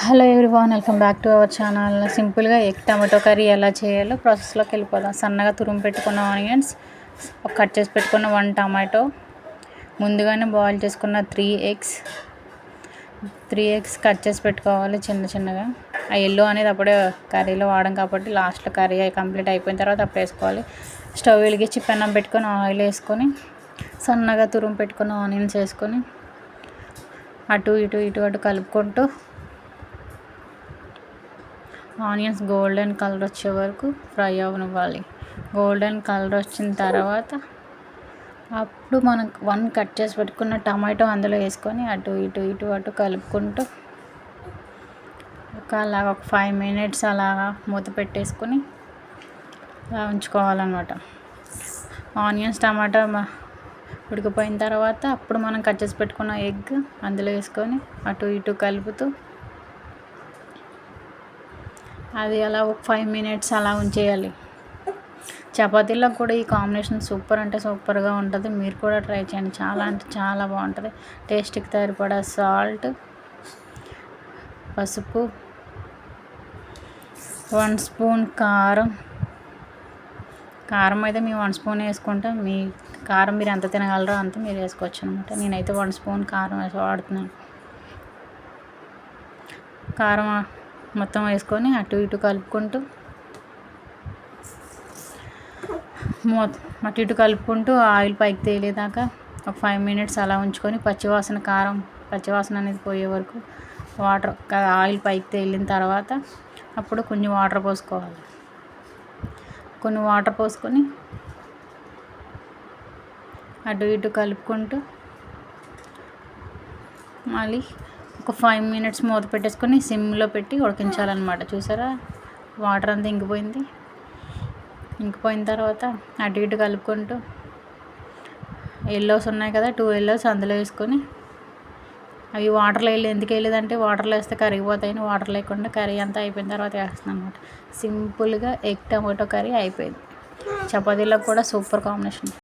Hello everyone, welcome back to our channel. సింపుల్గా egg tomato curry ఎలా చేయాలో ప్రాసెస్లోకి వెళ్ళిపోదాం. సన్నగా తురుము పెట్టుకున్న ఆనియన్స్, కట్ చేసి పెట్టుకున్న 1 టమాటో, ముందుగానే బాయిల్ చేసుకున్న 3 ఎగ్స్ కట్ చేసి పెట్టుకోవాలి చిన్న చిన్నగా. ఆ ఎల్లో అనేది అప్పుడే కర్రీలో వాడడం కాబట్టి లాస్ట్లో కర్రీ కంప్లీట్ అయిపోయిన తర్వాత అప్పుడు వేసుకోవాలి. స్టవ్ వెలిగించి పెనం పెట్టుకొని ఆయిల్ వేసుకొని సన్నగా తురుము పెట్టుకున్న ఆనియన్స్ వేసుకొని అటు ఇటు కలుపుకుంటూ ఆనియన్స్ గోల్డెన్ కలర్ వచ్చే వరకు ఫ్రై అవ్వనివ్వాలి. గోల్డెన్ కలర్ వచ్చిన తర్వాత అప్పుడు మనం 1 కట్ చేసి పెట్టుకున్న టమాటో అందులో వేసుకొని అటు కలుపుకుంటూ అలాగ ఒక 5 మినిట్స్ అలాగా మూత పెట్టేసుకొని అలా ఉంచుకోవాలన్నమాట. ఆనియన్స్ టమాటా ఉడికిపోయిన తర్వాత అప్పుడు మనం కట్ చేసి పెట్టుకున్న ఎగ్ అందులో వేసుకొని అటు కలుపుతూ అది అలా ఒక 5 మినిట్స్ అలా ఉంచేయాలి. చపాతీలో కూడా ఈ కాంబినేషన్ సూపర్ అంటే సూపర్గా ఉంటుంది. మీరు కూడా ట్రై చేయండి, చాలా అంటే చాలా బాగుంటుంది. టేస్ట్కి సరిపడా సాల్ట్, పసుపు, 1 స్పూన్ కారం అయితే మేము 1 స్పూన్ వేసుకుంటాం. మీ కారం మీరు ఎంత తినగలరో అంత మీరు వేసుకోవచ్చు అనమాట. నేనైతే 1 స్పూన్ కారం వాడుతున్నాను. కారం మొత్తం వేసుకొని అటు కలుపుకుంటూ కలుపుకుంటూ ఆయిల్ పైకి తేలేదాకా ఒక 5 మినిట్స్ అలా ఉంచుకొని పచ్చివాసన అనేది పోయే వరకు ఆయిల్ పైకి తేలిన తర్వాత అప్పుడు కొన్ని వాటర్ పోసుకోవాలి. కొన్ని వాటర్ పోసుకొని అటు కలుపుకుంటూ మళ్ళీ ఒక 5 మినిట్స్ మూత పెట్టేసుకొని సిమ్లో పెట్టి ఉడికించాలన్నమాట. చూసారా, వాటర్ అంతా ఇంకిపోయిన తర్వాత అటు కలుపుకుంటూ ఎల్లోస్ ఉన్నాయి కదా, 2 ఎల్లోస్ అందులో వేసుకొని అవి వాటర్లో ఎందుకు వేయలేదంటే వాటర్లో వేస్తే కరిగిపోతాయని వాటర్ లేకుండా కర్రీ అంతా అయిపోయిన తర్వాత వేస్తున్నాను అనమాట. సింపుల్గా ఎగ్ టమాటో కర్రీ అయిపోయింది. చపాతీలో కూడా సూపర్ కాంబినేషన్.